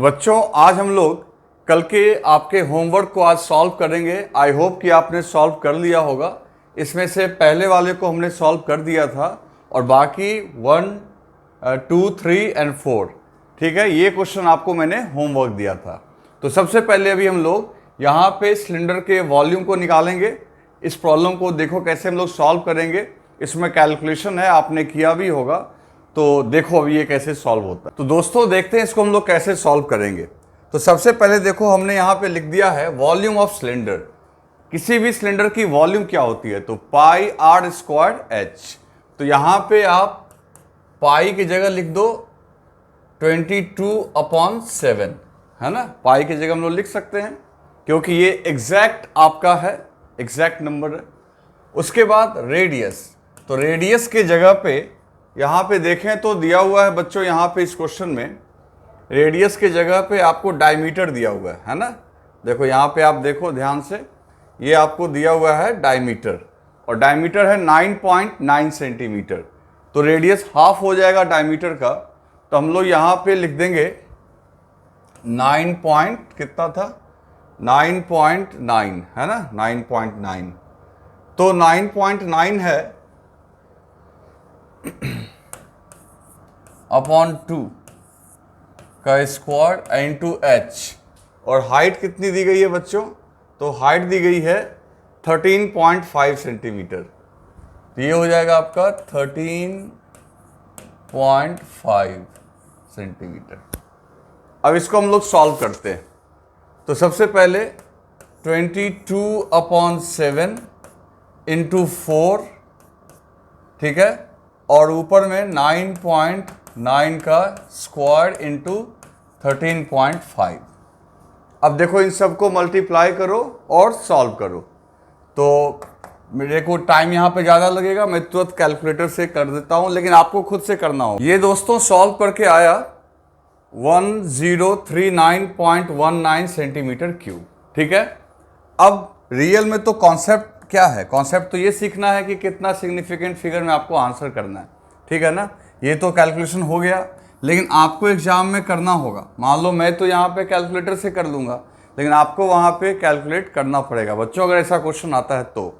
तो बच्चों आज हम लोग कल के आपके होमवर्क को आज सॉल्व करेंगे। आई होप कि आपने सॉल्व कर लिया होगा। इसमें से पहले वाले को हमने सॉल्व कर दिया था और बाकी 1, 2, 3 और 4, ठीक है, ये क्वेश्चन आपको मैंने होमवर्क दिया था। तो सबसे पहले अभी हम लोग यहाँ पे सिलेंडर के वॉल्यूम को निकालेंगे। इस प्रॉब्लम को देखो कैसे हम लोग सॉल्व करेंगे। इसमें कैलकुलेशन है, आपने किया भी होगा, तो देखो अभी ये कैसे सॉल्व होता है। तो दोस्तों देखते हैं इसको हम लोग कैसे सॉल्व करेंगे। तो सबसे पहले देखो हमने यहाँ पे लिख दिया है वॉल्यूम ऑफ सिलेंडर। किसी भी सिलेंडर की वॉल्यूम क्या होती है, तो पाई आर स्क्वायर्ड एच। तो यहाँ पे आप पाई की जगह लिख दो 22/7, है ना। पाई की जगह हम लोग लिख सकते हैं क्योंकि ये एग्जैक्ट आपका है, एग्जैक्ट नंबर है। उसके बाद रेडियस, तो रेडियस की जगह पे यहाँ पे देखें तो दिया हुआ है बच्चों, यहाँ पे इस क्वेश्चन में रेडियस की जगह पे आपको डायमीटर दिया हुआ है ना। देखो यहाँ पे आप देखो ध्यान से, ये आपको दिया हुआ है डायमीटर और डायमीटर है 9.9 सेंटीमीटर। तो रेडियस हाफ हो जाएगा डायमीटर का, तो हम लोग यहाँ पे लिख देंगे 9 कितना था, 9.9 है ना, 9.9। तो 9.9 है अपॉन 2 का स्क्वायर इंटू एच। और हाइट कितनी दी गई है बच्चों, तो हाइट दी गई है 13.5 सेंटीमीटर। तो ये हो जाएगा आपका 13.5 सेंटीमीटर। अब इसको हम लोग सॉल्व करते हैं। तो सबसे पहले 22/7 इंटू 4, ठीक है, और ऊपर में 9.9 का स्क्वायर इंटू 13.5। अब देखो इन सबको मल्टीप्लाई करो और सॉल्व करो। तो मेरे को टाइम यहाँ पे ज़्यादा लगेगा, मैं तुरंत कैलकुलेटर से कर देता हूँ, लेकिन आपको खुद से करना हो। ये दोस्तों सॉल्व करके आया 1039.19 सेंटीमीटर क्यूब, ठीक है। अब रियल में तो कॉन्सेप्ट क्या है, कॉन्सेप्ट तो ये सीखना है कि कितना सिग्निफिकेंट फिगर में आपको आंसर करना है, ठीक है ना। ये तो कैलकुलेशन हो गया, लेकिन आपको एग्जाम में करना होगा। मान लो मैं तो यहाँ पे कैलकुलेटर से कर लूँगा, लेकिन आपको वहाँ पे कैलकुलेट करना पड़ेगा बच्चों, अगर ऐसा क्वेश्चन आता है तो।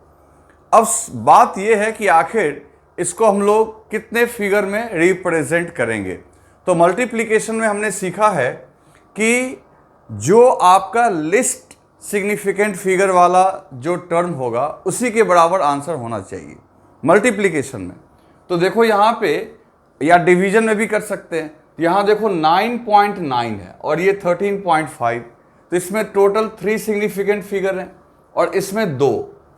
अब बात ये है कि आखिर इसको हम लोग कितने फिगर में रिप्रेजेंट करेंगे। तो मल्टीप्लिकेशन में हमने सीखा है कि जो आपका लिस्ट सिग्निफिकेंट फिगर वाला जो टर्म होगा उसी के बराबर आंसर होना चाहिए मल्टीप्लिकेशन में। तो देखो यहाँ पे, या डिवीजन में भी कर सकते हैं। तो यहाँ देखो 9.9 है और ये 13.5, तो इसमें टोटल 3 सिग्निफिकेंट फिगर हैं और इसमें 2,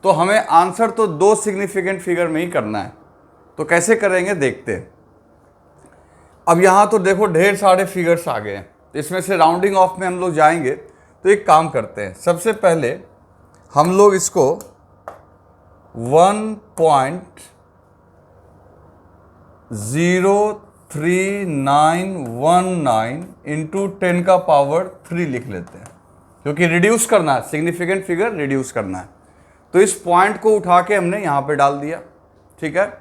तो हमें आंसर तो 2 सिग्निफिकेंट फिगर में ही करना है। तो कैसे करेंगे देखते हैं। अब यहाँ तो देखो ढेर सारे फिगर्स आ गए हैं, इसमें से राउंडिंग ऑफ में हम लोग जाएंगे। तो एक काम करते हैं, सबसे पहले हम लोग इसको 1.03919 इंटू 10 का पावर 3 लिख लेते हैं, क्योंकि रिड्यूस करना है, सिग्निफिकेंट फिगर रिड्यूस करना है। तो इस पॉइंट को उठा के हमने यहाँ पे डाल दिया, ठीक है।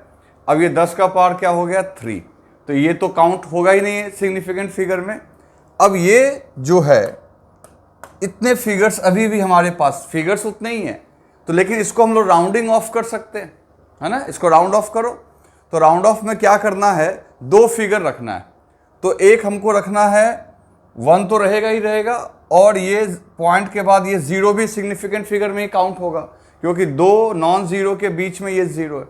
अब ये 10 का पावर क्या हो गया 3, तो ये तो काउंट होगा ही नहीं है सिग्निफिकेंट फिगर में। अब ये जो है इतने फिगर्स अभी भी हमारे पास, फिगर्स उतने ही हैं, तो लेकिन इसको हम लोग राउंडिंग ऑफ कर सकते हैं, है ना। इसको राउंड ऑफ करो। तो राउंड ऑफ में क्या करना है, 2 फिगर रखना है। तो एक हमको रखना है 1 तो रहेगा ही रहेगा, और ये पॉइंट के बाद ये 0 भी सिग्निफिकेंट फिगर में ही काउंट होगा, क्योंकि 2 नॉन ज़ीरो के बीच में ये 0 है।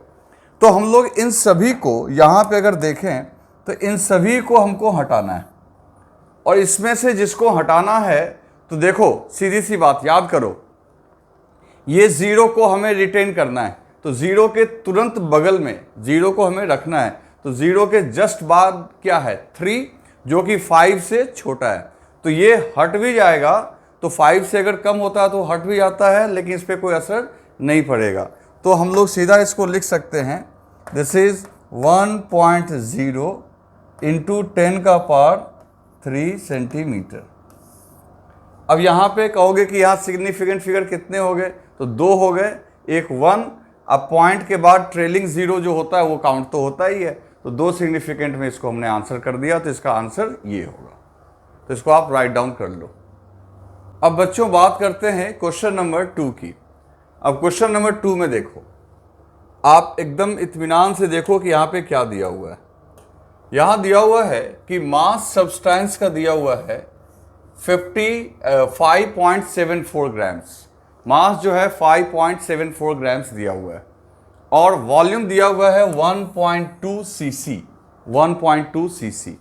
तो हम लोग इन सभी को यहाँ पे अगर देखें तो इन सभी को हमको हटाना है, और इसमें से जिसको हटाना है, तो देखो सीधी सी बात याद करो, ये 0 को हमें रिटेन करना है, तो 0 के तुरंत बगल में 0 को हमें रखना है। तो 0 के जस्ट बाद क्या है 3, जो कि 5 से छोटा है, तो ये हट भी जाएगा। तो 5 से अगर कम होता है तो हट भी जाता है, लेकिन इस पर कोई असर नहीं पड़ेगा। तो हम लोग सीधा इसको लिख सकते हैं, दिस इज 1.0 इंटू 10 का पावर 3 सेंटीमीटर। अब यहाँ पे कहोगे कि यहाँ सिग्निफिकेंट फिगर कितने हो गए, तो 2 हो गए, एक 1। अब पॉइंट के बाद ट्रेलिंग 0 जो होता है वो काउंट तो होता ही है, तो 2 सिग्निफिकेंट में इसको हमने आंसर कर दिया, तो इसका आंसर ये होगा। तो इसको आप राइट डाउन कर लो। अब बच्चों बात करते हैं क्वेश्चन नंबर 2 की। अब क्वेश्चन नंबर 2 में देखो, आप एकदम इत्मीनान से देखो कि यहाँ पे क्या दिया हुआ है। यहाँ दिया हुआ है कि मास सब्सटेंस का दिया हुआ है 5.74 ग्राम्स। मास जो है 5.74 ग्राम्स दिया हुआ है और वॉल्यूम दिया हुआ है 1.2 सीसी। 1.2 सीसी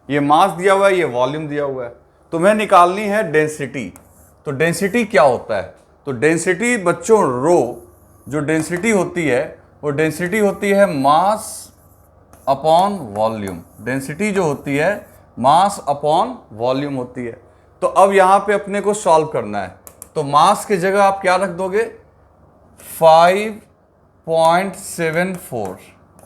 ये मास दिया हुआ है, ये वॉल्यूम दिया हुआ है। तुम्हें निकालनी है डेंसिटी। तो डेंसिटी क्या होता है? तो डेंसिटी बच्चों रो, जो डेंसिटी होती है वो डेंसिटी होती है मास अपॉन वॉल्यूम। डेंसिटी जो होती है मास अपॉन वॉल्यूम होती है। तो अब यहाँ पे अपने को सॉल्व करना है। तो मास की जगह आप क्या रख दोगे? 5.74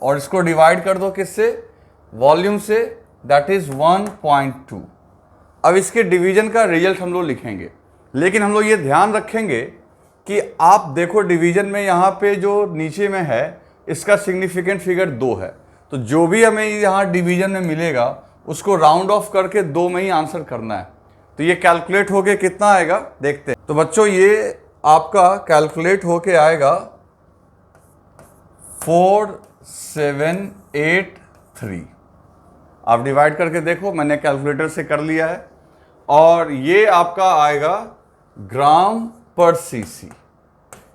और इसको डिवाइड कर दो किससे? वॉल्यूम से, दैट इज 1.2। अब इसके डिवीजन का रिजल्ट हम लोग लिखेंगे, लेकिन हम लोग ये ध्यान रखेंगे कि आप देखो डिवीजन में यहाँ पे जो नीचे में है इसका सिग्निफिकेंट फिगर 2 है। तो जो भी हमें यहाँ डिवीजन में मिलेगा उसको राउंड ऑफ करके 2 में ही आंसर करना है। तो ये कैलकुलेट होके कितना आएगा देखते हैं। तो बच्चों ये आपका कैलकुलेट होके आएगा 4783। आप डिवाइड करके देखो, मैंने कैलकुलेटर से कर लिया है और ये आपका आएगा ग्राम पर सीसी।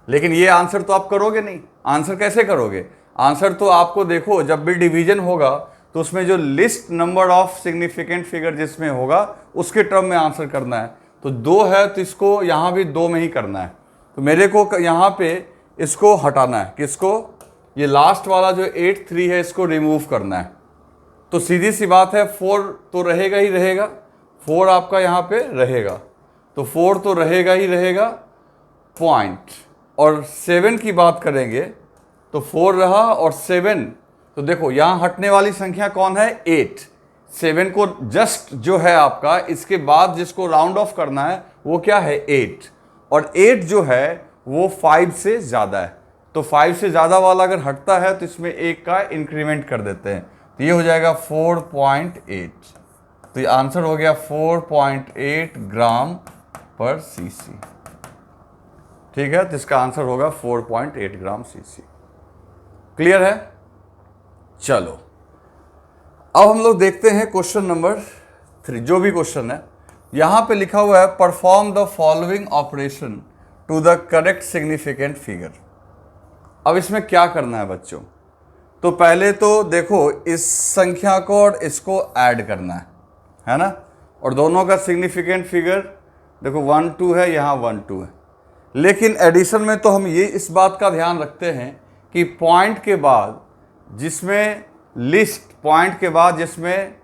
लेकिन ये आंसर तो आप करोगे नहीं। आंसर कैसे करोगे? आंसर तो आपको देखो जब भी डिवीजन होगा तो उसमें जो list number of significant figure जिसमें होगा उसके टर्म में आंसर करना है। तो 2 है तो इसको यहाँ भी 2 में ही करना है। तो मेरे को यहाँ पे इसको हटाना है। किसको? ये लास्ट वाला जो 83 है इसको रिमूव करना है। तो सीधी सी बात है 4 तो रहेगा ही रहेगा। 4 आपका यहाँ पे रहेगा, तो 4 तो रहेगा ही रहेगा पॉइंट। और 7 की बात करेंगे तो 4 रहा और 7, तो देखो यहाँ हटने वाली संख्या कौन है? 8। 7 को जस्ट जो है आपका इसके बाद जिसको राउंड ऑफ करना है वो क्या है? 8। और 8 जो है वो 5 से ज़्यादा है। तो 5 से ज़्यादा वाला अगर हटता है तो इसमें 1 का इंक्रीमेंट कर देते हैं। तो ये हो जाएगा 4.8। तो ये आंसर हो गया 4.8 ग्राम पर सीसी। ठीक है, तो इसका आंसर होगा 4.8 ग्राम सीसी। क्लियर है? चलो अब हम लोग देखते हैं क्वेश्चन नंबर 3। जो भी क्वेश्चन है यहां पे लिखा हुआ है perform the following operation to the correct significant figure. अब इसमें क्या करना है बच्चों? तो पहले तो देखो इस संख्या को और इसको ऐड करना है ना? और दोनों का सिग्निफिकेंट फिगर देखो 1 2 है, यहाँ 1 2 है। लेकिन एडिशन में तो हम ये इस बात का ध्यान रखते हैं कि पॉइंट के बाद जिसमें लिस्ट, पॉइंट के बाद जिसमें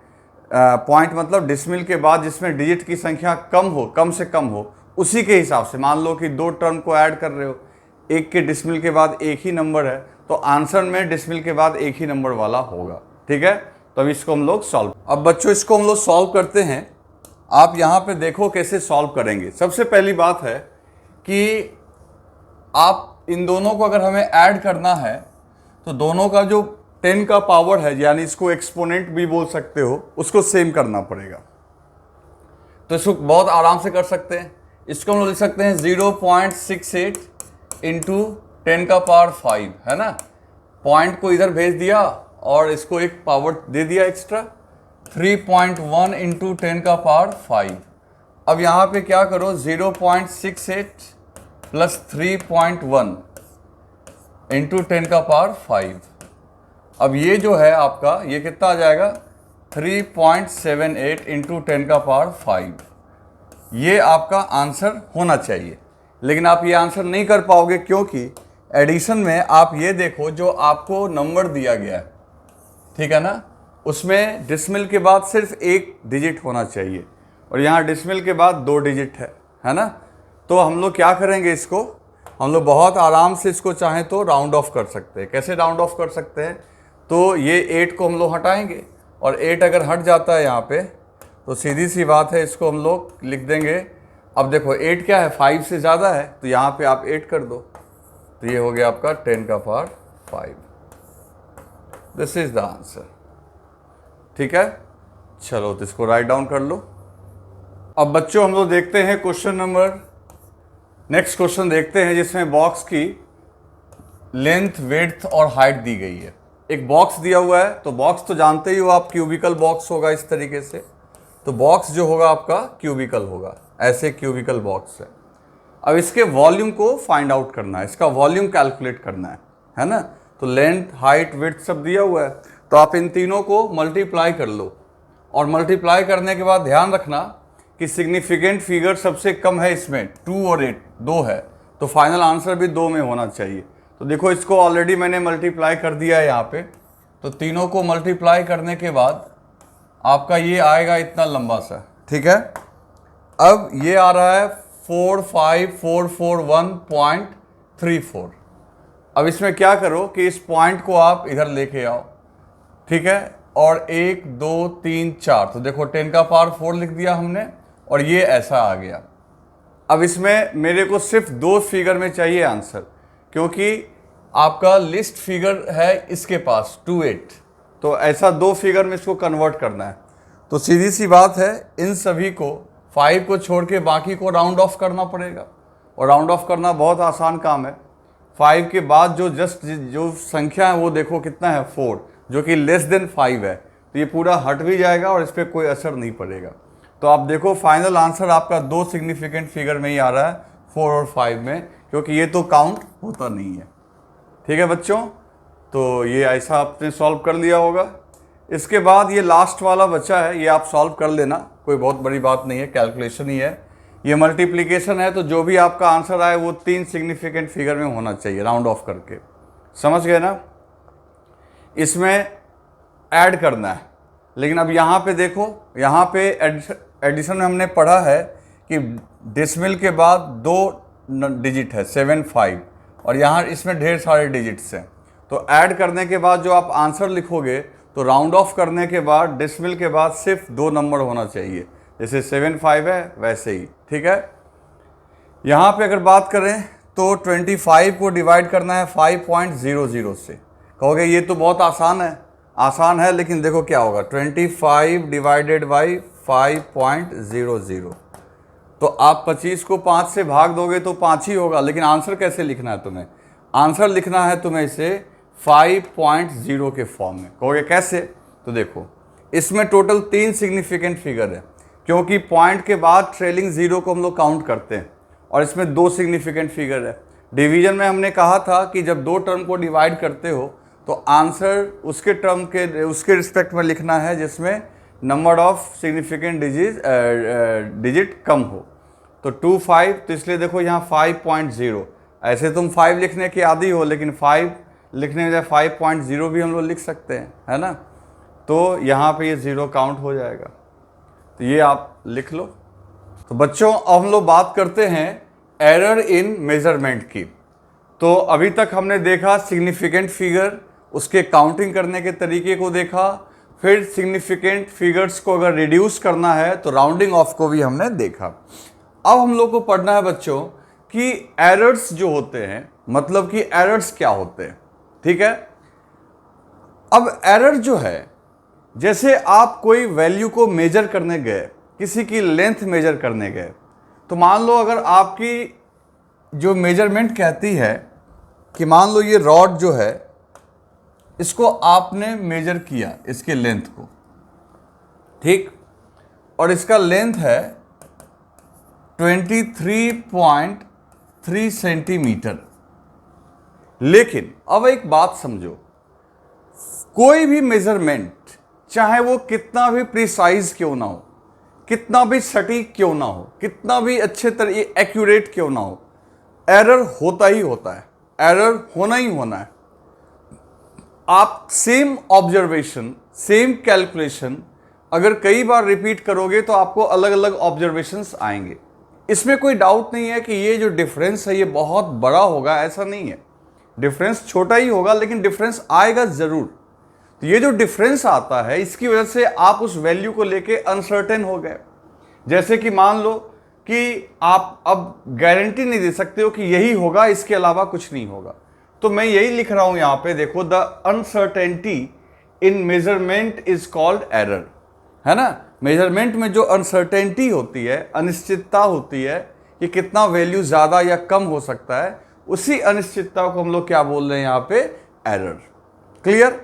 पॉइंट मतलब डिसमिल के बाद जिसमें डिजिट की संख्या कम हो, कम से कम हो, उसी के हिसाब से मान लो कि 2 टर्म को ऐड कर रहे हो, एक के डिसमिल के बाद एक ही नंबर है तो आंसर में डिसमिल के बाद एक ही नंबर वाला होगा। ठीक है, तो अब इसको हम लोग सॉल्व, अब बच्चों इसको हम लोग सॉल्व करते हैं। आप यहाँ पे देखो कैसे सॉल्व करेंगे। सबसे पहली बात है कि आप इन दोनों को अगर हमें ऐड करना है तो दोनों का जो 10 का पावर है, यानी इसको एक्सपोनेंट भी बोल सकते हो, उसको सेम करना पड़ेगा। तो इसको बहुत आराम से कर सकते हैं। इसको हम लोग लिख सकते हैं 0.68 इंटू 10 का पावर 5, है ना? पॉइंट को इधर भेज दिया और इसको एक पावर दे दिया एक्स्ट्रा, 3.1 इंटू 10 का पावर 5। अब यहाँ पे क्या करो, 0.68 प्लस 3.1 इंटू 10 का पावर 5। अब ये जो है आपका ये कितना आ जाएगा? 3.78 इंटू 10 का पावर 5। ये आपका आंसर होना चाहिए, लेकिन आप ये आंसर नहीं कर पाओगे क्योंकि एडिशन में आप ये देखो जो आपको नंबर दिया गया है, ठीक है ना, उसमें डिसमिल के बाद सिर्फ एक डिजिट होना चाहिए और यहाँ डिसमिल के बाद 2 डिजिट है ना? तो हम लोग क्या करेंगे, इसको हम लोग बहुत आराम से इसको चाहें तो राउंड ऑफ कर सकते हैं। कैसे राउंड ऑफ कर सकते हैं? तो ये 8 को हम लोग हटाएंगे और 8 अगर हट जाता है यहाँ पे तो सीधी सी बात है, इसको हम लोग लिख देंगे। अब देखो 8 क्या है? 5 से ज़्यादा है, तो यहाँ पे आप 8 कर दो, तो ये हो गया आपका 10 का power 5। This is the answer. ठीक है, चलो तो इसको राइट डाउन कर लो। अब बच्चों हम लोग देखते हैं क्वेश्चन नंबर, नेक्स्ट क्वेश्चन देखते हैं जिसमें बॉक्स की लेंथ, विड्थ और हाइट दी गई है। एक बॉक्स दिया हुआ है, तो बॉक्स तो जानते ही हो आप, क्यूबिकल बॉक्स होगा इस तरीके से। तो बॉक्स जो होगा आपका क्यूबिकल होगा, ऐसे क्यूबिकल बॉक्स है। अब इसके वॉल्यूम को फाइंड आउट करना है, इसका वॉल्यूम कैलकुलेट करना है ना। तो लेंथ, हाइट, विड्थ सब दिया हुआ है, तो आप इन तीनों को मल्टीप्लाई कर लो। और मल्टीप्लाई करने के बाद ध्यान रखना कि सिग्निफिकेंट फिगर सबसे कम है इसमें, 2 और 8 2 है, तो फाइनल आंसर भी 2 में होना चाहिए। तो देखो इसको ऑलरेडी मैंने मल्टीप्लाई कर दिया है यहाँ पे। तो तीनों को मल्टीप्लाई करने के बाद आपका ये आएगा इतना लंबा सा, ठीक है। अब ये आ रहा है 45441.34। अब इसमें क्या करो कि इस पॉइंट को आप इधर लेके आओ, ठीक है। और 1 2 3 4, तो देखो 10 का पावर 4 लिख दिया हमने, और ये ऐसा आ गया। अब इसमें मेरे को सिर्फ 2 फिगर में चाहिए आंसर, क्योंकि आपका लिस्ट फिगर है इसके पास 28, तो ऐसा 2 फिगर में इसको कन्वर्ट करना है। तो सीधी सी बात है, इन सभी को 5 को छोड़ के बाकी को राउंड ऑफ करना पड़ेगा, और राउंड ऑफ करना बहुत आसान काम है। 5 के बाद जो संख्या है वो देखो कितना है, 4, जो कि लेस देन 5 है, तो ये पूरा हट भी जाएगा और इस पर कोई असर नहीं पड़ेगा। तो आप देखो फाइनल आंसर आपका 2 सिग्निफिकेंट फिगर में ही आ रहा है, 4 और 5 में, क्योंकि ये तो काउंट होता नहीं है। ठीक है बच्चों, तो ये ऐसा आपने सॉल्व कर लिया होगा। इसके बाद ये लास्ट वाला बचा है, ये आप सॉल्व कर लेना, कोई बहुत बड़ी बात नहीं है, कैलकुलेशन ही है। ये मल्टीप्लिकेशन है, तो जो भी आपका आंसर आए वो 3 सिग्निफिकेंट फिगर में होना चाहिए, राउंड ऑफ करके। समझ गए ना। इसमें ऐड करना है, लेकिन अब यहाँ पे देखो, यहाँ पे एडिशन में हमने पढ़ा है कि डेसिमल के बाद 2 डिजिट है 7 5, और यहाँ इसमें ढेर सारे डिजिट्स हैं। तो ऐड करने के बाद जो आप आंसर लिखोगे, तो राउंड ऑफ करने के बाद डेसिमल के बाद सिर्फ 2 नंबर होना चाहिए, जैसे 7 5 है वैसे ही, ठीक है। यहाँ पे अगर बात करें तो 25 को डिवाइड करना है 5.00 से। कहोगे ये तो बहुत आसान है, लेकिन देखो क्या होगा, 25 डिवाइडेड बाई 5.00, तो आप 25 को 5 से भाग दोगे तो 5 ही होगा, लेकिन आंसर कैसे लिखना है तुम्हें? आंसर लिखना है तुम्हें इसे 5.0 के फॉर्म में। कहोगे कैसे? तो देखो इसमें टोटल 3 सिग्निफिकेंट फिगर है, क्योंकि पॉइंट के बाद ट्रेलिंग जीरो को हम लोग काउंट करते हैं, और इसमें 2 सिग्निफिकेंट फिगर है। डिवीजन में हमने कहा था कि जब 2 टर्म को डिवाइड करते हो तो आंसर उसके रिस्पेक्ट में लिखना है जिसमें नंबर ऑफ सिग्निफिकेंट डिजिट कम हो। तो 2 5, तो इसलिए देखो यहाँ 5.0, ऐसे तुम 5 लिखने के आदी हो, लेकिन 5 लिखने में 5.0 भी हम लोग लिख सकते हैं, है ना। तो यहाँ पे ये 0 काउंट हो जाएगा, तो ये आप लिख लो। तो बच्चों अब हम लोग बात करते हैं एरर इन मेजरमेंट की। तो अभी तक हमने देखा सिग्निफिकेंट फिगर, उसके काउंटिंग करने के तरीके को देखा, फिर सिग्निफिकेंट फिगर्स को अगर रिड्यूस करना है तो राउंडिंग ऑफ को भी हमने देखा। अब हम लोग को पढ़ना है बच्चों कि एरर्स जो होते हैं, मतलब कि एरर्स क्या होते हैं, ठीक है। अब एरर जो है, जैसे आप कोई वैल्यू को मेजर करने गए, किसी की लेंथ मेजर करने गए, तो मान लो अगर आपकी जो मेजरमेंट कहती है कि मान लो ये रॉड जो है इसको आपने मेजर किया, इसके लेंथ को, ठीक, और इसका लेंथ है 23.3 सेंटीमीटर। लेकिन अब एक बात समझो, कोई भी मेजरमेंट चाहे वो कितना भी प्रिसाइज क्यों ना हो, कितना भी सटीक क्यों ना हो, कितना भी अच्छे तरह एक्यूरेट क्यों ना हो, एरर होता ही होता है, एरर होना ही होना है। आप सेम ऑब्जर्वेशन, सेम कैलकुलेशन अगर कई बार रिपीट करोगे तो आपको अलग अलग ऑब्जर्वेशंस आएंगे। इसमें कोई डाउट नहीं है कि ये जो डिफरेंस है ये बहुत बड़ा होगा, ऐसा नहीं है। डिफरेंस छोटा ही होगा, लेकिन डिफरेंस आएगा ज़रूर। तो ये जो डिफरेंस आता है, इसकी वजह से आप उस वैल्यू को लेके अनसर्टेन हो गए। जैसे कि मान लो कि आप अब गारंटी नहीं दे सकते हो कि यही होगा, इसके अलावा कुछ नहीं होगा। तो मैं यही लिख रहा हूं यहां पे, देखो the uncertainty in measurement is called error, है ना। मेजरमेंट में जो अनसर्टेनिटी होती है, अनिश्चितता होती है कि कितना वैल्यू ज़्यादा या कम हो सकता है, उसी अनिश्चितता को हम लोग क्या बोल रहे हैं यहाँ पे, एरर। क्लियर?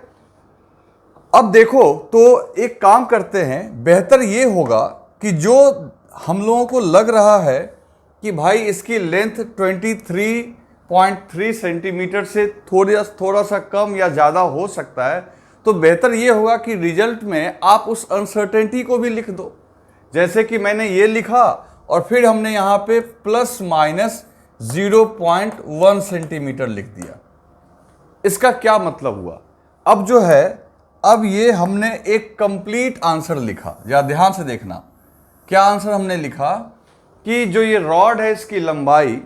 अब देखो तो एक काम करते हैं, बेहतर ये होगा कि जो हम लोगों को लग रहा है कि भाई इसकी लेंथ 23.3 सेंटीमीटर से थोड़ा सा कम या ज़्यादा हो सकता है, तो बेहतर ये होगा कि रिजल्ट में आप उस अनसर्टेनिटी को भी लिख दो। जैसे कि मैंने ये लिखा और फिर हमने यहाँ पे प्लस माइनस 0.1 सेंटीमीटर लिख दिया। इसका क्या मतलब हुआ? अब जो है, अब ये हमने एक कंप्लीट आंसर लिखा। या ध्यान से देखना, क्या आंसर हमने लिखा कि जो ये रॉड है इसकी लंबाई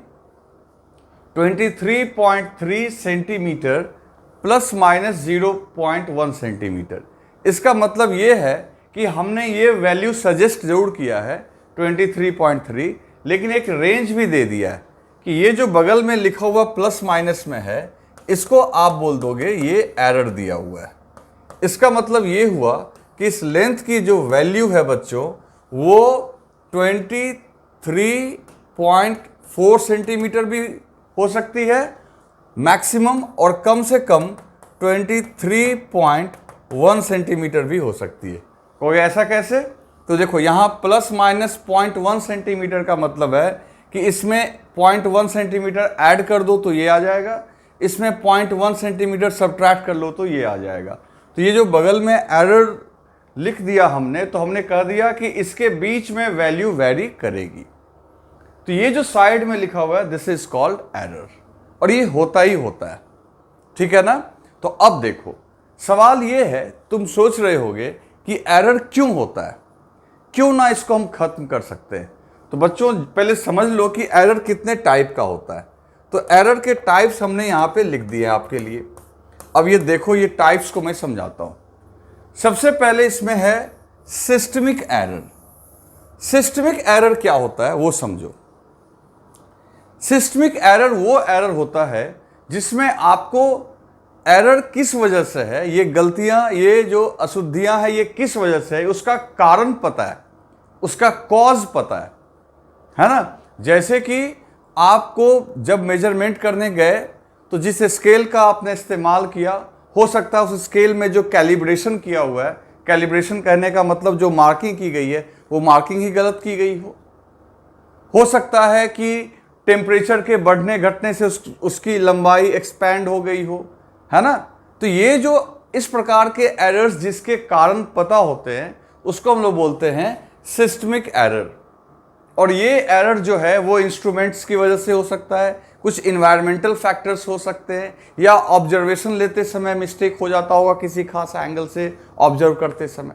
23.3 सेंटीमीटर प्लस माइनस 0.1 सेंटीमीटर। इसका मतलब ये है कि हमने ये वैल्यू सजेस्ट जरूर किया है 23.3, लेकिन एक रेंज भी दे दिया है कि ये जो बगल में लिखा हुआ प्लस माइनस में है, इसको आप बोल दोगे ये एरर दिया हुआ है। इसका मतलब ये हुआ कि इस लेंथ की जो वैल्यू है बच्चों, वो 23.4 सेंटीमीटर भी हो सकती है मैक्सिमम, और कम से कम 23.1 सेंटीमीटर भी हो सकती है। कोई ऐसा कैसे? तो देखो यहाँ प्लस माइनस 0.1 सेंटीमीटर का मतलब है कि इसमें 0.1 सेंटीमीटर ऐड कर दो तो ये आ जाएगा, इसमें 0.1 सेंटीमीटर सब्ट्रैक्ट कर लो तो ये आ जाएगा। तो ये जो बगल में एरर लिख दिया हमने, तो हमने कह दिया कि इसके बीच में वैल्यू वेरी करेगी। तो ये जो साइड में लिखा हुआ है, दिस इज कॉल्ड एरर, और ये होता ही होता है। ठीक है ना? तो अब देखो, सवाल ये है, तुम सोच रहे होगे कि एरर क्यों होता है, क्यों ना इसको हम खत्म कर सकते हैं। तो बच्चों पहले समझ लो कि एरर कितने टाइप का होता है। तो एरर के टाइप्स हमने यहाँ पे लिख दिए आपके लिए। अब ये देखो, ये टाइप्स को मैं समझाता हूँ। सबसे पहले इसमें है सिस्टमिक एरर। सिस्टमिक एरर क्या होता है वो समझो। सिस्टमिक एरर वो एरर होता है जिसमें आपको एरर किस वजह से है, ये गलतियां, ये जो अशुद्धियां हैं, ये किस वजह से है, उसका कारण पता है, उसका कॉज पता है ना? जैसे कि आपको जब मेजरमेंट करने गए तो जिस स्केल का आपने इस्तेमाल किया, हो सकता है उस स्केल में जो कैलिब्रेशन किया हुआ है, कैलिब्रेशन कहने का मतलब जो मार्किंग की गई है, वो मार्किंग ही गलत की गई हो सकता है कि टेम्परेचर के बढ़ने घटने से उसकी लंबाई एक्सपैंड हो गई हो, है ना? तो ये जो इस प्रकार के एरर्स जिसके कारण पता होते हैं, उसको हम लोग बोलते हैं सिस्टमिक एरर। और ये एरर जो है वो इंस्ट्रूमेंट्स की वजह से हो सकता है, कुछ इन्वायरमेंटल फैक्टर्स हो सकते हैं, या ऑब्जर्वेशन लेते समय मिस्टेक हो जाता होगा किसी खास एंगल से ऑब्जर्व करते समय।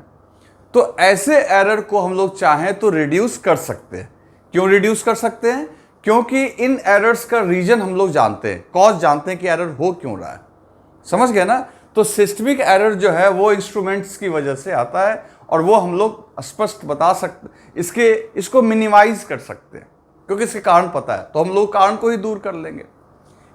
तो ऐसे एरर को हम लोग चाहें तो रिड्यूस कर सकते हैं। क्यों रिड्यूस कर सकते हैं? क्योंकि इन एरर्स का रीजन हम लोग जानते हैं, कॉज जानते हैं कि एरर हो क्यों रहा है। समझ गए ना? तो सिस्टमिक एरर जो है वो इंस्ट्रूमेंट्स की वजह से आता है, और वो हम लोग स्पष्ट बता सकते, इसको मिनिमाइज कर सकते हैं क्योंकि इसके कारण पता है, तो हम लोग कारण को ही दूर कर लेंगे।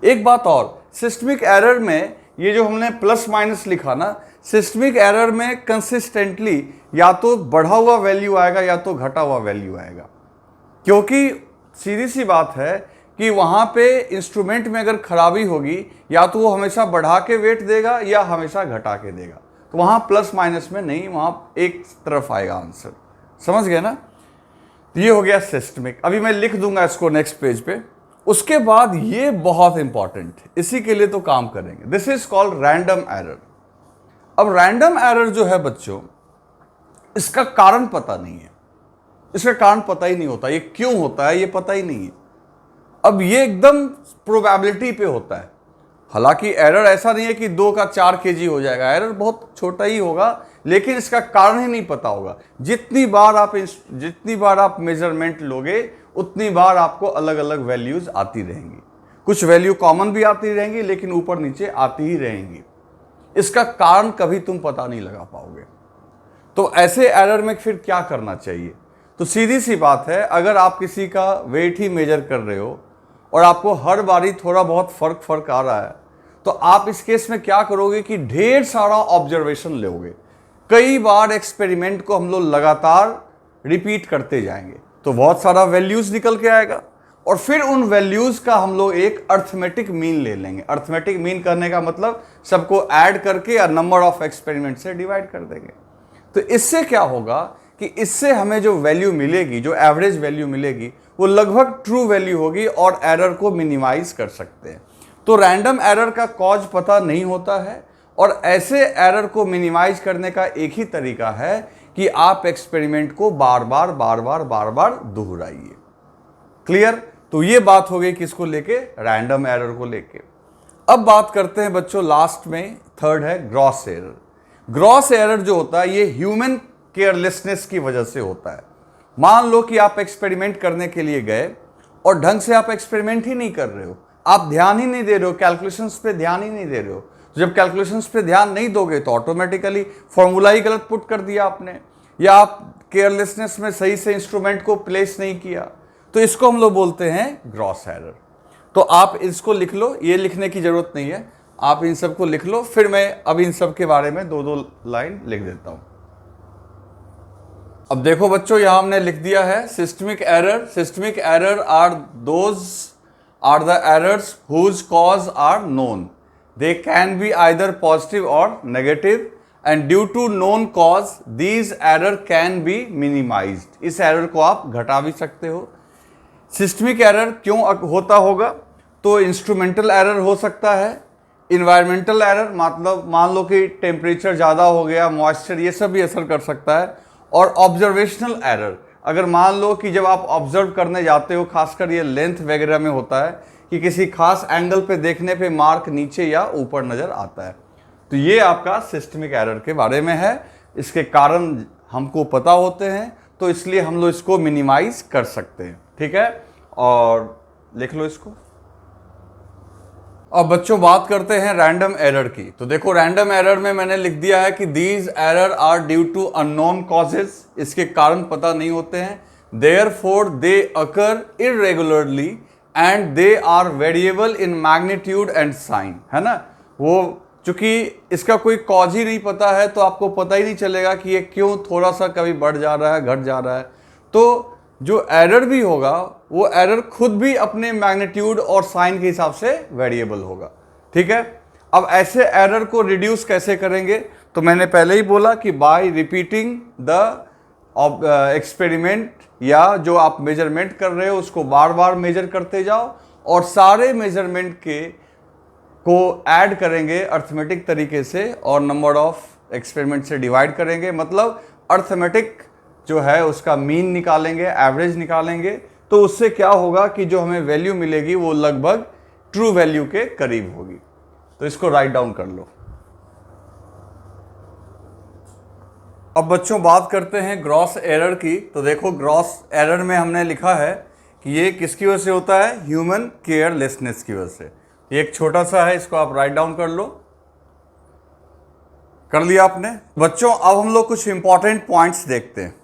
एक बात और, सिस्टमिक एरर में ये जो हमने प्लस माइनस लिखा ना, सिस्टमिक एरर में कंसिस्टेंटली या तो बढ़ा हुआ वैल्यू आएगा या तो घटा हुआ वैल्यू आएगा, क्योंकि सीधी सी बात है कि वहाँ पे इंस्ट्रूमेंट में अगर खराबी होगी, या तो वो हमेशा बढ़ा के वेट देगा या हमेशा घटा के देगा। तो वहाँ प्लस माइनस में नहीं, वहाँ एक तरफ आएगा आंसर। समझ गए ना? तो ये हो गया सिस्टमिक। अभी मैं लिख दूंगा इसको नेक्स्ट पेज पे। उसके बाद ये बहुत इंपॉर्टेंट, इसी के लिए तो काम करेंगे, this is called random error. अब रैंडम एरर जो है बच्चों, इसका कारण पता नहीं है, इसका कारण पता ही नहीं होता, ये क्यों होता है ये पता ही नहीं है। अब ये एकदम प्रोबेबिलिटी पे होता है। हालांकि एरर ऐसा नहीं है कि 2 का 4 kg हो जाएगा, एरर बहुत छोटा ही होगा, लेकिन इसका कारण ही नहीं पता होगा। जितनी बार आप मेजरमेंट लोगे, उतनी बार आपको अलग अलग वैल्यूज आती रहेंगी। कुछ वैल्यू कॉमन भी आती रहेंगी, लेकिन ऊपर नीचे आती ही रहेंगी। इसका कारण कभी तुम पता नहीं लगा पाओगे। तो ऐसे एरर में फिर क्या करना चाहिए? तो सीधी सी बात है, अगर आप किसी का वेट ही मेजर कर रहे हो और आपको हर बारी थोड़ा बहुत फर्क आ रहा है, तो आप इस केस में क्या करोगे कि ढेर सारा ऑब्जर्वेशन लोगे, कई बार एक्सपेरिमेंट को हम लोग लगातार रिपीट करते जाएंगे तो बहुत सारा वैल्यूज निकल के आएगा और फिर उन वैल्यूज का हम लोग एक अर्थमेटिक मीन ले लेंगे। अर्थमेटिक मीन करने का मतलब सबको ऐड करके या नंबर ऑफ एक्सपेरिमेंट से डिवाइड कर देंगे। तो इससे क्या होगा कि इससे हमें जो वैल्यू मिलेगी, जो एवरेज वैल्यू मिलेगी, वो लगभग ट्रू वैल्यू होगी और एरर को मिनिमाइज कर सकते हैं। तो रैंडम एरर का कॉज पता नहीं होता है और ऐसे एरर को मिनिमाइज करने का एक ही तरीका है कि आप एक्सपेरिमेंट को बार बार दोहराइए। क्लियर? तो ये बात हो गई किसको लेके? रैंडम एरर को लेके। अब बात करते हैं बच्चों लास्ट में, थर्ड है ग्रॉस एरर। ग्रॉस एरर जो होता है ये ह्यूमन केयरलेसनेस की वजह से होता है। मान लो कि आप एक्सपेरिमेंट करने के लिए गए और ढंग से आप एक्सपेरिमेंट ही नहीं कर रहे हो, आप ध्यान ही नहीं दे रहे हो, कैलकुलेशंस पे ध्यान ही नहीं दे रहे हो। तो जब कैलकुलेशंस पे ध्यान नहीं दोगे तो ऑटोमेटिकली फॉर्मूला ही गलत पुट कर दिया आपने, या आप केयरलेसनेस में सही से इंस्ट्रूमेंट को प्लेस नहीं किया, तो इसको हम लोग बोलते हैं ग्रॉस एरर। तो आप इसको लिख लो, ये लिखने की जरूरत नहीं है, आप इन सबको लिख लो, फिर मैं अब इन सब के बारे में दो दो लाइन लिख देता हूं। अब देखो बच्चों, यहां हमने लिख दिया है systemic error. Systemic error are the errors whose cause are known. They can be either positive or negative and due to known cause these error can be minimised. इस एरर को आप घटा भी सकते हो। सिस्टमिक एरर क्यों होता होगा? तो इंस्ट्रूमेंटल एरर हो सकता है, इन्वायरमेंटल एरर मतलब मान लो कि टेम्परेचर ज़्यादा हो गया, मॉइस्चर, ये सब भी असर कर सकता है, और ऑब्जर्वेशनल एरर, अगर मान लो कि जब आप ऑब्जर्व करने जाते हो, खासकर ये लेंथ वगैरह में होता है कि किसी खास एंगल पे देखने पे मार्क नीचे या ऊपर नज़र आता है, तो ये आपका सिस्टमिक एरर के बारे में है। इसके कारण हमको पता होते हैं तो इसलिए हम लोग इसको मिनिमाइज कर सकते हैं। ठीक है, और लिख लो इसको। अब बच्चों बात करते हैं रैंडम एरर की। तो देखो रैंडम एरर में मैंने लिख दिया है कि these error are due to unknown causes. इसके कारण पता नहीं होते हैं। Therefore they occur irregularly and they are variable in magnitude and sign, है ना। वो चूंकि इसका कोई कॉज ही नहीं पता है तो आपको पता ही नहीं चलेगा कि ये क्यों थोड़ा सा कभी बढ़ जा रहा है, घट जा रहा है। तो जो एरर भी होगा वो एरर खुद भी अपने मैग्नीट्यूड और साइन के हिसाब से वेरिएबल होगा। ठीक है, अब ऐसे एरर को रिड्यूस कैसे करेंगे? तो मैंने पहले ही बोला कि बाय रिपीटिंग द एक्सपेरिमेंट, या जो आप मेजरमेंट कर रहे हो उसको बार बार मेजर करते जाओ और सारे मेजरमेंट को ऐड करेंगे अर्थमेटिक तरीके से और नंबर ऑफ एक्सपेरिमेंट से डिवाइड करेंगे। मतलब अर्थमेटिक जो है उसका मीन निकालेंगे, एवरेज निकालेंगे, तो उससे क्या होगा कि जो हमें वैल्यू मिलेगी वो लगभग ट्रू वैल्यू के करीब होगी। तो इसको राइट डाउन कर लो। अब बच्चों बात करते हैं ग्रॉस एरर की। तो देखो ग्रॉस एरर में हमने लिखा है कि ये किसकी वजह से होता है? ह्यूमन केयरलेसनेस की वजह से। ये एक छोटा सा है, इसको आप राइट डाउन कर लो। कर लिया आपने? बच्चों अब हम लोग कुछ इंपॉर्टेंट पॉइंट्स देखते हैं,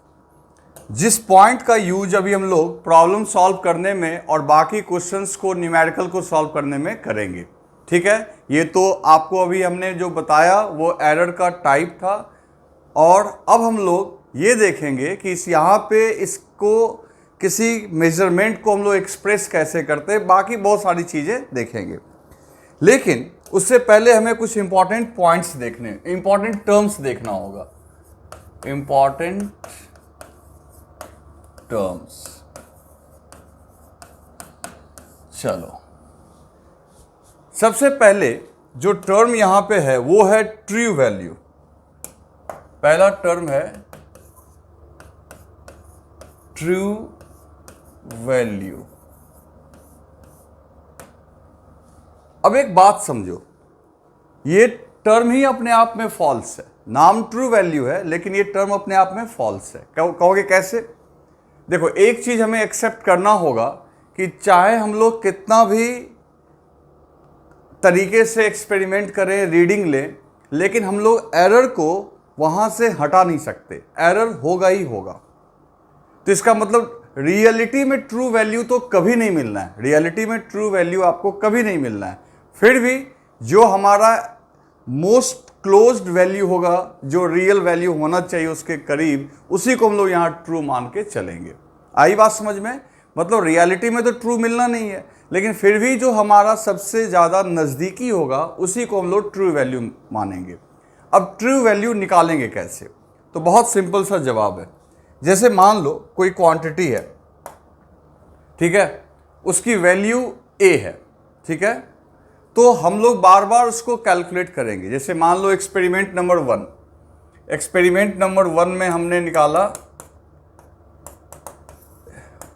जिस पॉइंट का यूज अभी हम लोग प्रॉब्लम सॉल्व करने में और बाकी क्वेश्चंस को न्यूमेरिकल को सॉल्व करने में करेंगे। ठीक है, ये तो आपको अभी हमने जो बताया वो एरर का टाइप था, और अब हम लोग ये देखेंगे कि इस यहाँ पे इसको किसी मेजरमेंट को हम लोग एक्सप्रेस कैसे करते हैं, बाकी बहुत सारी चीज़ें देखेंगे। लेकिन उससे पहले हमें कुछ इंपॉर्टेंट पॉइंट्स देखने, इंपॉर्टेंट टर्म्स देखना होगा। इंपॉर्टेंट टर्म्स, चलो सबसे पहले जो टर्म यहां पे है वो है ट्रू वैल्यू। पहला टर्म है ट्रू वैल्यू। अब एक बात समझो, ये टर्म ही अपने आप में फॉल्स है। नाम ट्रू वैल्यू है लेकिन ये टर्म अपने आप में फॉल्स है। कहोगे कैसे? देखो एक चीज हमें एक्सेप्ट करना होगा कि चाहे हम लोग कितना भी तरीके से एक्सपेरिमेंट करें, रीडिंग लें, लेकिन हम लोग एरर को वहां से हटा नहीं सकते। एरर होगा ही होगा। तो इसका मतलब रियलिटी में ट्रू वैल्यू तो कभी नहीं मिलना है। रियलिटी में ट्रू वैल्यू आपको कभी नहीं मिलना है। फिर भी जो हमारा मोस्ट क्लोज्ड वैल्यू होगा, जो रियल वैल्यू होना चाहिए उसके करीब, उसी को हम लोग यहाँ ट्रू मान के चलेंगे। आई बात समझ में? मतलब रियलिटी में तो ट्रू मिलना नहीं है, लेकिन फिर भी जो हमारा सबसे ज़्यादा नज़दीकी होगा उसी को हम लोग ट्रू वैल्यू मानेंगे। अब ट्रू वैल्यू निकालेंगे कैसे? तो बहुत सिंपल सा जवाब है। जैसे मान लो कोई क्वांटिटी है, ठीक है, उसकी वैल्यू ए है, ठीक है, तो हम लोग बार बार उसको कैलकुलेट करेंगे। जैसे मान लो एक्सपेरिमेंट नंबर 1, एक्सपेरिमेंट नंबर 1 में हमने निकाला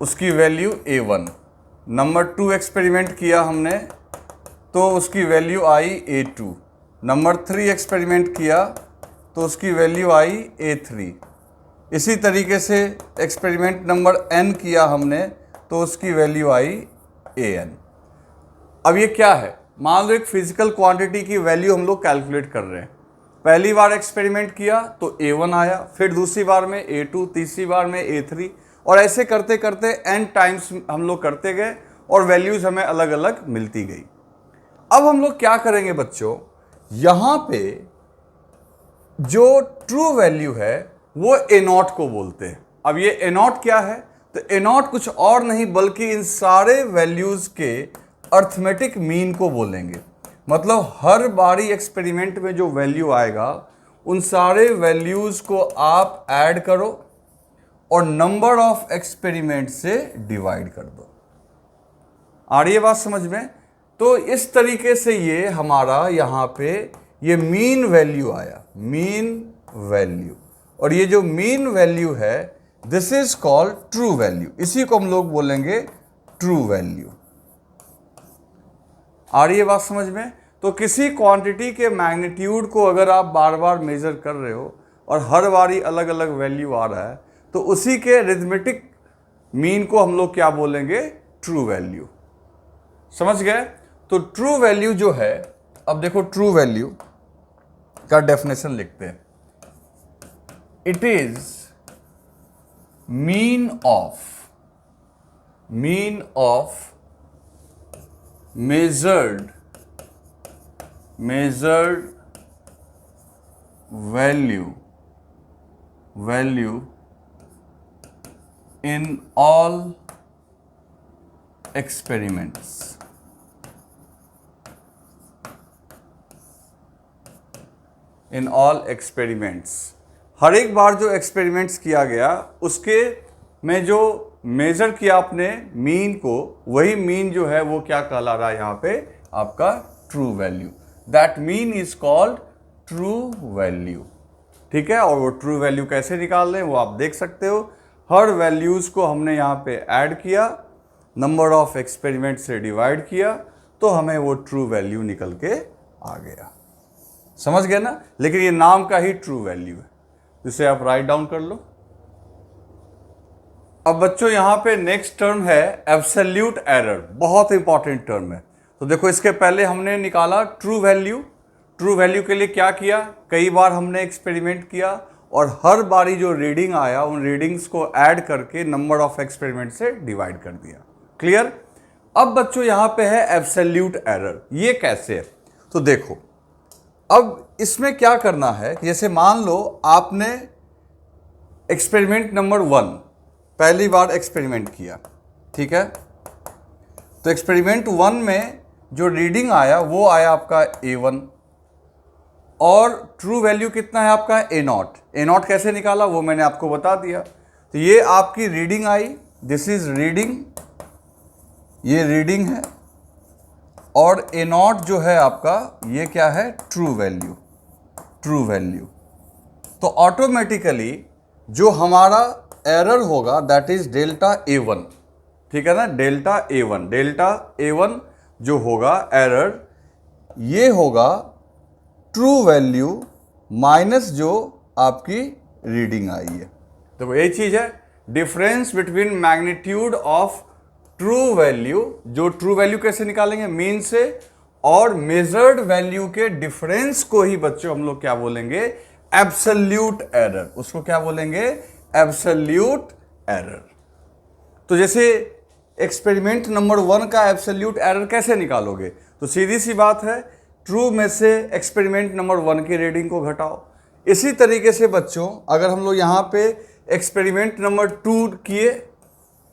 उसकी वैल्यू A1। नंबर 2 एक्सपेरिमेंट किया हमने तो उसकी वैल्यू आई A2। नंबर 3 एक्सपेरिमेंट किया तो उसकी वैल्यू आई A3। इसी तरीके से एक्सपेरिमेंट नंबर n किया हमने तो उसकी वैल्यू आई AN। अब ये क्या है? मान लो एक फिजिकल क्वांटिटी की वैल्यू हम लोग कैलकुलेट कर रहे हैं। पहली बार एक्सपेरिमेंट किया तो A1 आया, फिर दूसरी बार में A2, तीसरी बार में A3, और ऐसे करते करते n टाइम्स हम लोग करते गए और वैल्यूज हमें अलग अलग मिलती गई। अब हम लोग क्या करेंगे बच्चों, यहाँ पे जो ट्रू वैल्यू है वो A0 को बोलते हैं। अब ये A0 क्या है? तो A0 कुछ और नहीं बल्कि इन सारे वैल्यूज के अर्थमेटिक मीन को बोलेंगे। मतलब हर बारी एक्सपेरिमेंट में जो वैल्यू आएगा उन सारे वैल्यूज को आप ऐड करो और नंबर ऑफ एक्सपेरिमेंट से डिवाइड कर दो। आ रही है बात समझ में? तो इस तरीके से ये हमारा यहाँ पे ये मीन वैल्यू आया, मीन वैल्यू। और ये जो मीन वैल्यू है this is called true value. इसी को हम लोग बोलेंगे ट्रू वैल्यू। आ रही है बात समझ में? तो किसी क्वांटिटी के मैग्नीट्यूड को अगर आप बार बार मेजर कर रहे हो और हर बारी अलग अलग वैल्यू आ रहा है तो उसी के रिथमेटिक मीन को हम लोग क्या बोलेंगे? True value. समझ गए? तो ट्रू वैल्यू जो है, अब देखो ट्रू वैल्यू का डेफिनेशन लिखते हैं। It is mean of measured value in all experiments। In all experiments, हर एक बार जो एक्सपेरिमेंट्स किया गया उसके में जो मेजर किया आपने मीन को, वही मीन जो है वो क्या कहला रहा है यहाँ पे? आपका true value. That mean is called true value. ठीक है, और वो ट्रू वैल्यू कैसे निकाल लें वो आप देख सकते हो। हर वैल्यूज को हमने यहाँ पे ऐड किया, नंबर ऑफ एक्सपेरिमेंट से डिवाइड किया, तो हमें वो ट्रू वैल्यू निकल के आ गया। समझ गए ना? लेकिन ये नाम का ही ट्रू वैल्यू है, जिसे आप राइट डाउन कर लो। अब बच्चों यहाँ पे नेक्स्ट टर्म है एब्सोल्यूट एरर। बहुत इंपॉर्टेंट टर्म है। तो देखो इसके पहले हमने निकाला ट्रू वैल्यू। ट्रू वैल्यू के लिए क्या किया? कई बार हमने एक्सपेरिमेंट किया और हर बारी जो रीडिंग आया उन रीडिंग्स को ऐड करके नंबर ऑफ एक्सपेरिमेंट से डिवाइड कर दिया। क्लियर? अब बच्चों यहाँ पे है एब्सोल्यूट एरर। ये कैसे है? तो देखो अब इसमें क्या करना है, जैसे मान लो आपने एक्सपेरिमेंट नंबर 1 पहली बार एक्सपेरिमेंट किया, ठीक है, तो एक्सपेरिमेंट 1 में जो रीडिंग आया वो आया आपका A1 और ट्रू वैल्यू कितना है आपका? A0। A0 कैसे निकाला वो मैंने आपको बता दिया। तो ये आपकी reading I, this is reading, ये रीडिंग है, और A0 जो है आपका ये क्या है? True value. ट्रू वैल्यू तो ऑटोमेटिकली जो हमारा एरर होगा दैट इज डेल्टा A1। ठीक है ना? डेल्टा A1 जो होगा एरर, ये होगा ट्रू वैल्यू माइनस जो आपकी रीडिंग आई है। तो यही चीज है difference between magnitude of true value. जो ट्रू वैल्यू कैसे निकालेंगे? मीन से, और मेजर्ड वैल्यू के डिफरेंस को ही बच्चों हम लोग क्या बोलेंगे? Absolute error. उसको क्या बोलेंगे? Absolute error. तो जैसे एक्सपेरिमेंट नंबर 1 का एब्सोल्यूट एरर कैसे निकालोगे? तो सीधी सी बात है ट्रू में से एक्सपेरिमेंट नंबर 1 की रीडिंग को घटाओ। इसी तरीके से बच्चों अगर हम लोग यहाँ पे एक्सपेरिमेंट नंबर 2 किए,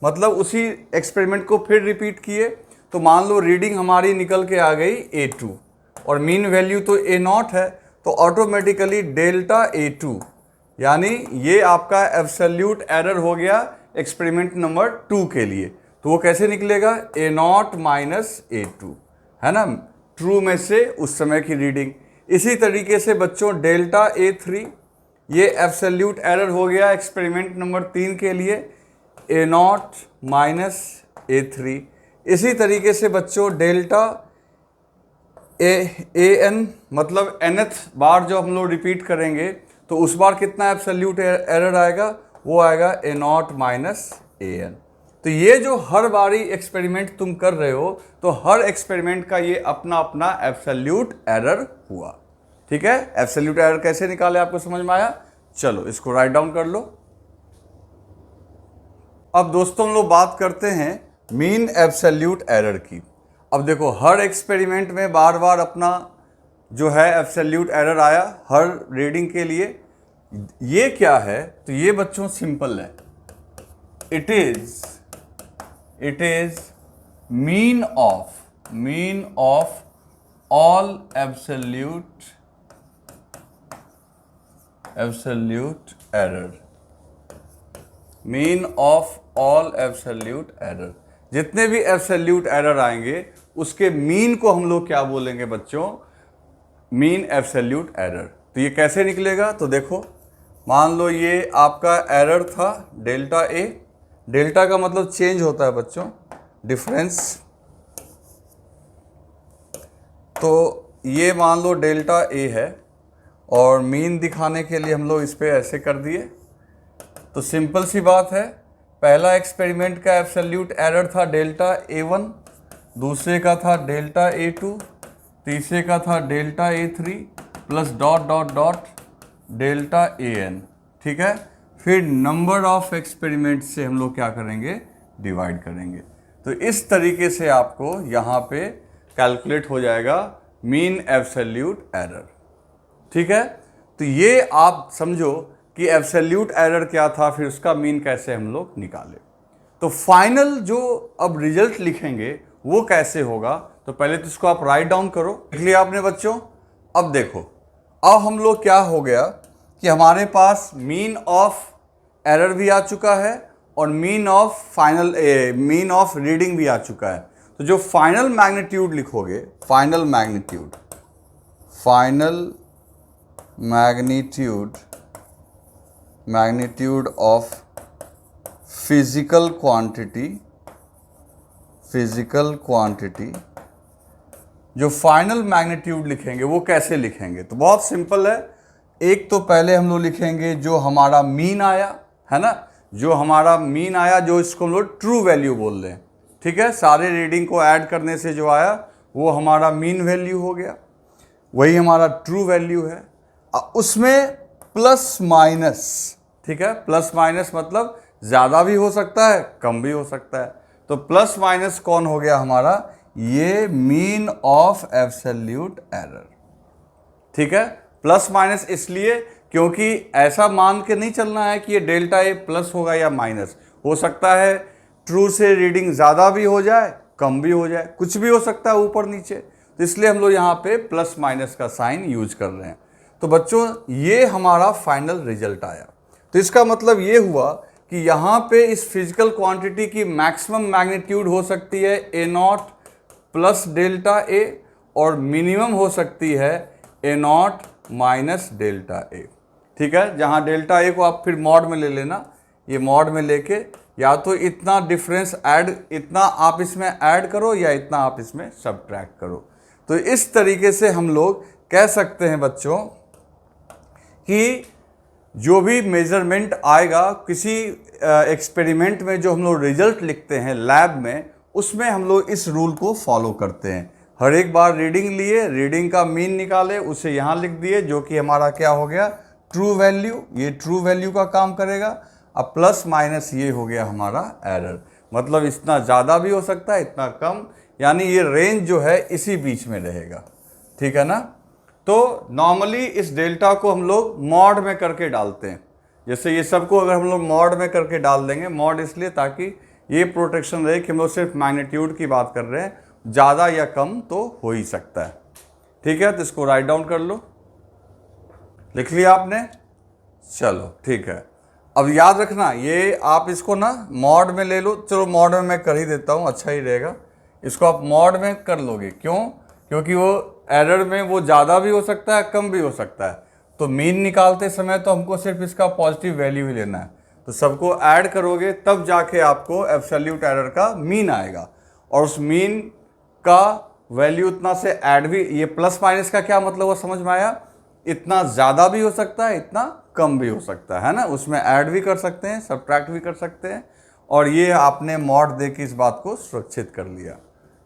मतलब उसी एक्सपेरिमेंट को फिर रिपीट किए, तो मान लो रीडिंग हमारी निकल के आ गई A2 और मीन वैल्यू तो A0 है, तो ऑटोमेटिकली डेल्टा A2 यानी ये आपका एब्सोल्यूट एरर हो गया एक्सपेरिमेंट नंबर 2 के लिए। तो वो कैसे निकलेगा? A0 माइनस A2, है ना, ट्रू में से उस समय की रीडिंग। इसी तरीके से बच्चों डेल्टा A3 ये एब्सोल्यूट एरर हो गया एक्सपेरिमेंट नंबर 3 के लिए, A0 माइनस A3। इसी तरीके से बच्चों डेल्टा AN मतलब nth बार जो हम लोग रिपीट करेंगे तो उस बार कितना एब्सोल्यूट एरर आएगा? वो आएगा A0 माइनस AN। तो ये जो हर बारी एक्सपेरिमेंट तुम कर रहे हो तो हर एक्सपेरिमेंट का ये अपना अपना एब्सोल्यूट एरर हुआ। ठीक है, एब्सोल्यूट एरर कैसे निकाले आपको समझ में आया? चलो इसको राइट डाउन कर लो। अब दोस्तों हम लोग बात करते हैं मीन एब्सोल्यूट एरर की। अब देखो हर एक्सपेरिमेंट में बार बार अपना जो है एब्सोल्यूट एरर आया हर रीडिंग के लिए। ये क्या है? तो ये बच्चों सिंपल है, it is mean of all absolute error, mean of all absolute error. जितने भी एब्सोल्यूट एरर आएंगे उसके मीन को हम लोग क्या बोलेंगे बच्चों? Mean absolute error. तो ये कैसे निकलेगा? तो देखो मान लो ये आपका एरर था डेल्टा ए, डेल्टा का मतलब चेंज होता है बच्चों, डिफरेंस। तो ये मान लो डेल्टा ए है और मीन दिखाने के लिए हम लोग इस पर ऐसे कर दिए। तो सिंपल सी बात है, पहला एक्सपेरिमेंट का एब्सोल्यूट एरर था डेल्टा A1, दूसरे का था डेल्टा A2, तीसरे का था delta A3 plus dot dot dot delta AN। ठीक है, फिर नंबर ऑफ एक्सपेरिमेंट से हम लोग क्या करेंगे? डिवाइड करेंगे। तो इस तरीके से आपको यहाँ पे कैलकुलेट हो जाएगा मीन एब्सोल्यूट एरर। ठीक है, तो ये आप समझो कि एब्सोल्यूट एरर क्या था, फिर उसका मीन कैसे हम लोग निकाले। तो फाइनल जो अब रिजल्ट लिखेंगे वो कैसे होगा? तो पहले तो इसको आप राइट डाउन करो। लिख लिया आपने बच्चों? अब देखो, अब हम लोग क्या हो गया कि हमारे पास मीन ऑफ एरर भी आ चुका है और मीन ऑफ रीडिंग भी आ चुका है। तो जो फाइनल मैग्नीट्यूड लिखोगे, final magnitude of physical quantity, जो फाइनल मैग्नीट्यूड लिखेंगे वो कैसे लिखेंगे? तो बहुत सिंपल है। एक तो पहले हम लोग लिखेंगे जो हमारा मीन आया, है ना, जो हमारा मीन आया, जो इसको हम लोग ट्रू वैल्यू बोल रहे हैं। ठीक है, सारे रीडिंग को ऐड करने से जो आया वो हमारा मीन वैल्यू हो गया, वही हमारा ट्रू वैल्यू है। उसमें प्लस माइनस, ठीक है, प्लस माइनस मतलब ज़्यादा भी हो सकता है कम भी हो सकता है। तो प्लस माइनस कौन हो गया हमारा? ये मीन ऑफ एब्सोल्यूट एरर। ठीक है, प्लस माइनस इसलिए क्योंकि ऐसा मान के नहीं चलना है कि ये डेल्टा ए प्लस होगा या माइनस। हो सकता है ट्रू से रीडिंग ज़्यादा भी हो जाए कम भी हो जाए, कुछ भी हो सकता है ऊपर नीचे। तो इसलिए हम लोग यहाँ पे प्लस माइनस का साइन यूज कर रहे हैं। तो बच्चों ये हमारा फाइनल रिजल्ट आया। तो इसका मतलब ये हुआ कि यहाँ पे इस फिजिकल क्वांटिटी की मैक्सिमम मैग्नीट्यूड हो सकती है A0 प्लस डेल्टा ए और मिनिमम हो सकती है A0 माइनस डेल्टा ए। ठीक है, जहाँ डेल्टा ए को आप फिर मॉड में ले लेना, ये मॉड में लेके या तो इतना डिफरेंस ऐड, इतना आप इसमें ऐड करो या इतना आप इसमें सब्ट्रैक्ट करो। तो इस तरीके से हम लोग कह सकते हैं बच्चों कि जो भी मेजरमेंट आएगा किसी एक्सपेरिमेंट में, जो हम लोग रिजल्ट लिखते हैं लैब में, उसमें हम लोग इस रूल को फॉलो करते हैं। हर एक बार रीडिंग लिए, रीडिंग का मीन निकाले, उसे यहाँ लिख दिए, जो कि हमारा क्या हो गया? True value. ये ट्रू वैल्यू का काम करेगा। अब प्लस माइनस ये हो गया हमारा एरर, मतलब इतना ज़्यादा भी हो सकता है इतना कम, यानी ये रेंज जो है इसी बीच में रहेगा। ठीक है ना। तो नॉर्मली इस डेल्टा को हम लोग मॉड में करके डालते हैं। जैसे ये सबको अगर हम लोग मॉड में करके डाल देंगे, मॉड इसलिए ताकि ये प्रोटेक्शन रहे कि हम लोग सिर्फ मैग्नीट्यूड की बात कर रहे हैं, ज़्यादा या कम तो हो ही सकता है। ठीक है, तो इसको राइट डाउन कर लो, लिख लिया आपने, चलो ठीक है। अब याद रखना ये आप इसको ना मॉड में ले लो, चलो मॉड में मैं कर ही देता हूँ, अच्छा ही रहेगा। इसको आप मॉड में कर लोगे, क्यों? क्योंकि वो एरर में वो ज़्यादा भी हो सकता है, कम भी हो सकता है। तो मीन निकालते समय तो हमको सिर्फ इसका पॉजिटिव वैल्यू ही लेना है, तो सबको ऐड करोगे तब जाके आपको एब्सोल्यूट एरर का मीन आएगा। और उस मीन का वैल्यू उतना से ऐड भी, ये प्लस माइनस का क्या मतलब हुआ समझ में आया? इतना ज़्यादा भी हो सकता है, इतना कम भी हो सकता है ना। उसमें ऐड भी कर सकते हैं, सब्ट्रैक्ट भी कर सकते हैं। और ये आपने मॉड दे के इस बात को सुरक्षित कर लिया।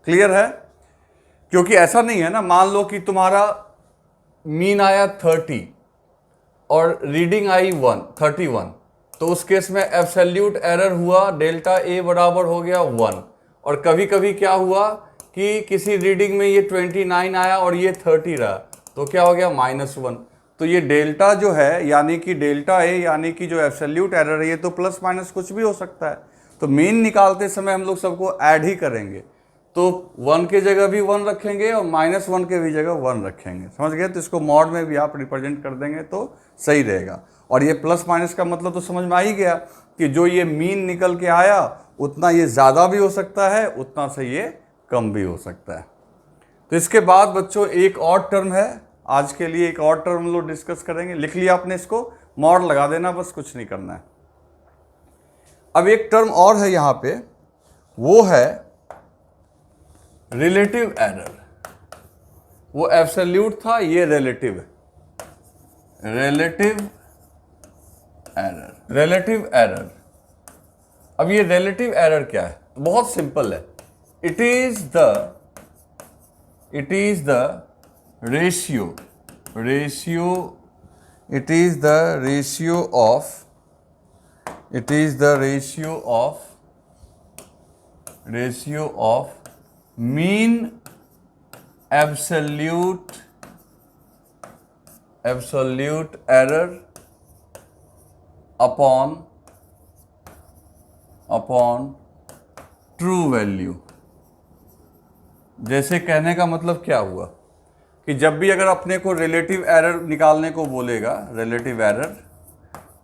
क्लियर है? क्योंकि ऐसा नहीं है ना, मान लो कि तुम्हारा मीन आया 30 और रीडिंग आई 31, तो उस केस में एब्सोल्यूट एरर हुआ डेल्टा ए बराबर हो गया 1। और कभी कभी क्या हुआ कि किसी रीडिंग में ये 29 आया और ये 30 रहा, तो क्या हो गया -1। तो ये डेल्टा जो है, यानी कि डेल्टा ए, यानी कि जो एब्सोल्यूट एरर है, ये तो प्लस माइनस कुछ भी हो सकता है। तो मीन निकालते समय हम लोग सबको ऐड ही करेंगे, तो 1 के जगह भी 1 रखेंगे और -1 के भी जगह 1 रखेंगे, समझ गए? तो इसको मॉड में भी आप रिप्रेजेंट कर देंगे तो सही रहेगा। और ये प्लस माइनस का मतलब तो समझ में आ ही गया कि जो ये मीन निकल के आया उतना ये ज़्यादा भी हो सकता है, उतना से ये कम भी हो सकता है। तो इसके बाद बच्चों एक और टर्म है, आज के लिए एक और टर्म हम लोग डिस्कस करेंगे। लिख लिया आपने, इसको मॉड लगा देना, बस कुछ नहीं करना है। अब एक टर्म और है यहाँ पे, वो है रिलेटिव एरर। वो एब्सोल्यूट था, ये रिलेटिव है। Relative error, relative error. अब ये रिलेटिव एरर क्या है? बहुत सिंपल है। It is the ratio, it is the ratio of mean absolute error upon true value। जैसे कहने का मतलब क्या हुआ कि जब भी अगर अपने को रिलेटिव एरर निकालने को बोलेगा, रिलेटिव एरर,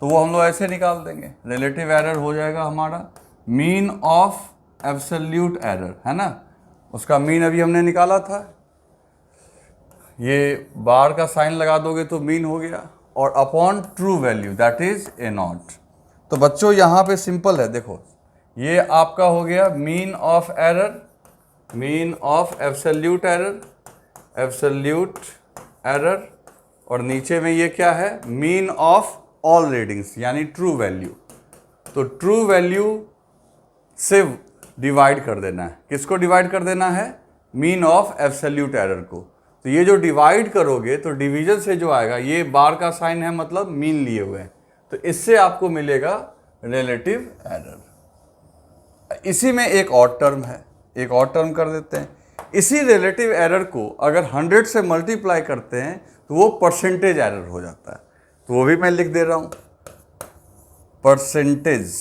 तो वो हम लोग ऐसे निकाल देंगे। रिलेटिव एरर हो जाएगा हमारा मीन ऑफ एब्सोल्यूट एरर, है ना। उसका मीन अभी हमने निकाला था, ये बार का साइन लगा दोगे तो मीन हो गया, और upon true value that is a not. तो बच्चों यहाँ पे सिंपल है, देखो ये आपका हो गया mean of error, mean of absolute error, और नीचे में ये क्या है? मीन ऑफ ऑल रीडिंग्स, यानी ट्रू वैल्यू। तो ट्रू वैल्यू से डिवाइड कर देना है। किसको डिवाइड कर देना है? मीन ऑफ एब्सोल्यूट एरर को। तो ये जो डिवाइड करोगे तो डिवीजन से जो आएगा, ये बार का साइन है मतलब मीन लिए हुए हैं, तो इससे आपको मिलेगा रिलेटिव एरर। इसी में एक और टर्म है, एक और टर्म कर देते हैं। इसी रिलेटिव एरर को अगर 100 से मल्टीप्लाई करते हैं तो वो परसेंटेज एरर हो जाता है। तो वो भी मैं लिख दे रहा हूं, परसेंटेज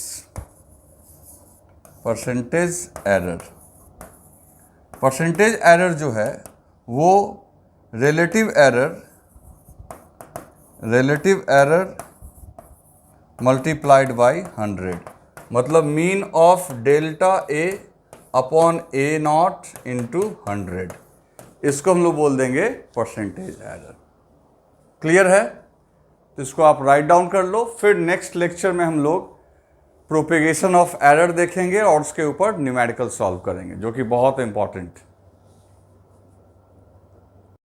एरर। परसेंटेज एरर जो है वो रिलेटिव एरर मल्टीप्लाइड बाई 100, मतलब mean of delta A upon A not into 100। इसको हम लोग बोल देंगे परसेंटेज एरर। क्लियर है? तो इसको आप राइट डाउन कर लो। फिर नेक्स्ट लेक्चर में हम लोग प्रोपेगेशन ऑफ एरर देखेंगे और उसके ऊपर न्यूमेरिकल सॉल्व करेंगे, जो कि बहुत इंपॉर्टेंट